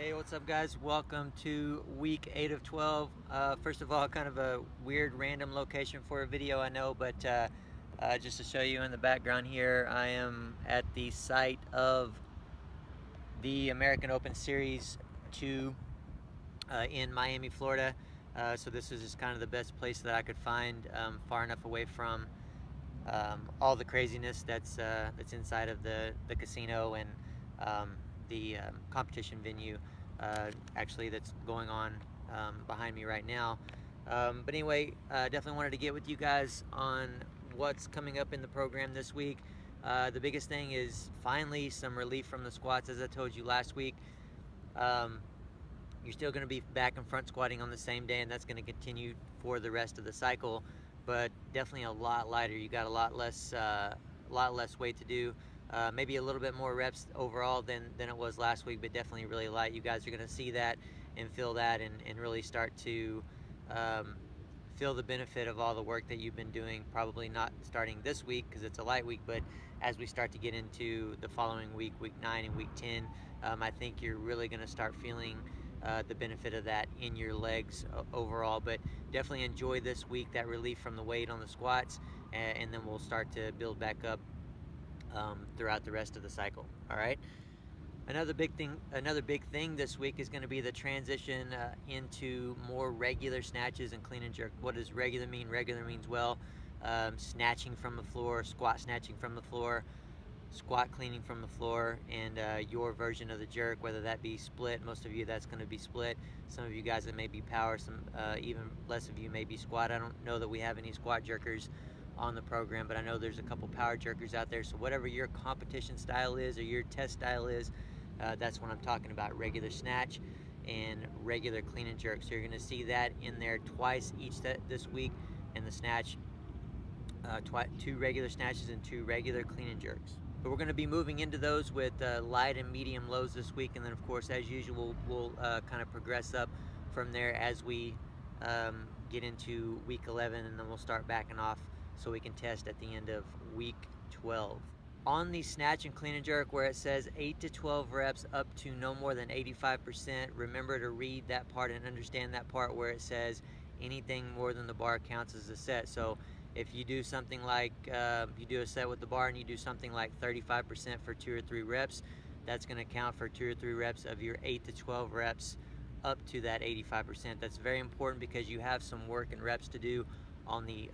Hey, what's up, guys? Welcome to week 8 of 12. First of all, kind of a weird random location for a video, I know, but just to show you in the background here, I am at the site of the American Open Series 2 in Miami, Florida. So this is just kind of the best place that I could find, far enough away from all the craziness that's inside of the casino and the competition venue, actually, that's going on behind me right now. But anyway, definitely wanted to get with you guys on what's coming up in the program this week. The biggest thing is finally some relief from the squats, as I told you last week. You're still going to be back and front squatting on the same day, and that's going to continue for the rest of the cycle, but definitely a lot lighter. You got a lot less weight to do. Maybe a little bit more reps overall than it was last week, but definitely really light. You guys are going to see that and feel that, and really start to feel the benefit of all the work that you've been doing, probably not starting this week because it's a light week, but as we start to get into the following week, week 9 and week 10, I think you're really going to start feeling the benefit of that in your legs overall. But definitely enjoy this week, that relief from the weight on the squats, and then we'll start to build back up throughout the rest of the cycle. All right. Another big thing this week is going to be the transition into more regular snatches and clean and jerk. What does regular mean? Regular means, well, snatching from the floor, squat snatching from the floor, squat cleaning from the floor, and your version of the jerk, whether that be split. Most of you, that's going to be split. Some of you guys, it may be power. Some even less of you may be squat. I don't know that we have any squat jerkers on the program, but I know there's a couple power jerkers out there. So whatever your competition style is or your test style is, that's what I'm talking about: regular snatch and regular clean and jerk. So you're going to see that in there twice each this week, and the snatch, 2 regular snatches and 2 regular clean and jerks. But we're going to be moving into those with light and medium lows this week, and then of course, as usual, we'll kind of progress up from there as we get into week 11, and then we'll start backing off so we can test at the end of week 12. On the snatch and clean and jerk, where it says 8 to 12 reps up to no more than 85%, remember to read that part and understand that part where it says anything more than the bar counts as a set. So if you do something like, you do a set with the bar and you do something like 35% for 2 or 3 reps, that's going to count for 2 or 3 reps of your 8 to 12 reps up to that 85%. That's very important because you have some work and reps to do on the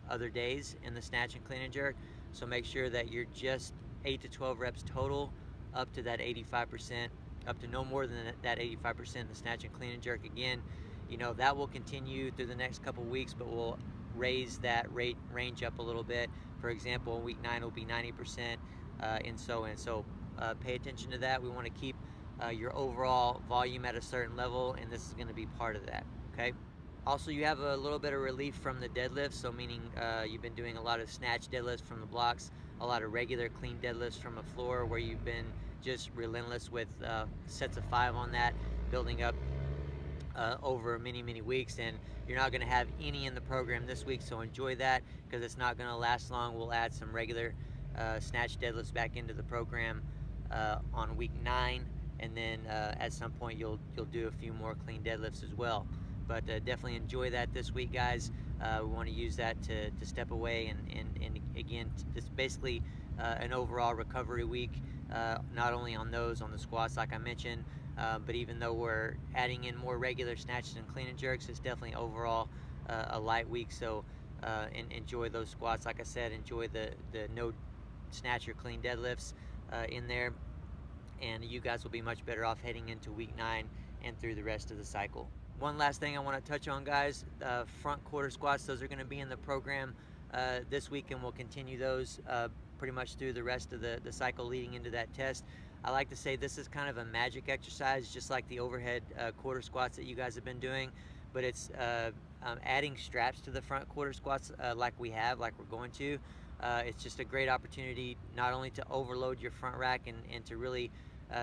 other days in the snatch and clean and jerk. So make sure that you're just 8 to 12 reps total up to that 85%, up to no more than that 85% in the snatch and clean and jerk. Again, you know, that will continue through the next couple weeks, but we'll raise that range up a little bit. For example, in week 9 will be 90%, and so on. So pay attention to that. We want to keep your overall volume at a certain level, and this is going to be part of that. Okay. Also, you have a little bit of relief from the deadlifts, so meaning you've been doing a lot of snatch deadlifts from the blocks, a lot of regular clean deadlifts from the floor, where you've been just relentless with sets of 5 on that, building up over many weeks, and you're not going to have any in the program this week, so enjoy that because it's not going to last long. We'll add some regular snatch deadlifts back into the program on week 9, and then at some point you'll do a few more clean deadlifts as well. But definitely enjoy that this week, guys. We want to use that to step away and again, it's basically an overall recovery week, not only on the squats like I mentioned, but even though we're adding in more regular snatches and clean and jerks, it's definitely overall a light week. So enjoy those squats. Like I said, enjoy the no snatch or clean deadlifts in there, and you guys will be much better off heading into week 9 and through the rest of the cycle. One last thing I want to touch on, guys, front quarter squats. Those are going to be in the program this week, and we'll continue those pretty much through the rest of the cycle leading into that test. I like to say this is kind of a magic exercise, just like the overhead quarter squats that you guys have been doing, but it's adding straps to the front quarter squats like we're going to. It's just a great opportunity not only to overload your front rack and to really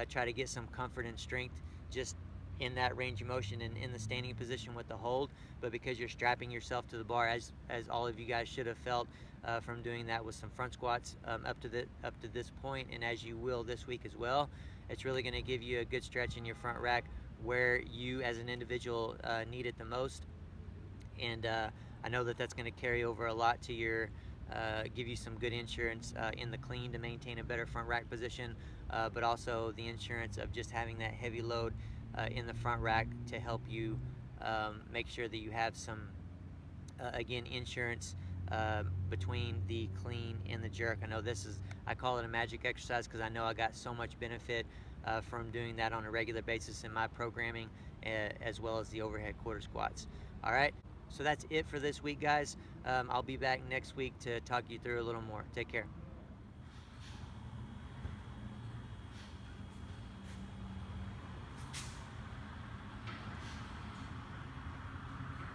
try to get some comfort and strength just in that range of motion and in the standing position with the hold, but because you're strapping yourself to the bar, as all of you guys should have felt from doing that with some front squats up to this point, and as you will this week as well, It's really going to give you a good stretch in your front rack where you as an individual need it the most. And I know that that's going to carry over a lot to your give you some good insurance in the clean to maintain a better front rack position, but also the insurance of just having that heavy load in the front rack to help you make sure that you have some again insurance between the clean and the jerk. I know I call it a magic exercise because I know I got so much benefit from doing that on a regular basis in my programming, as well as the overhead quarter squats. All right, so that's it for this week, guys. I'll be back next week to talk you through a little more. Take care.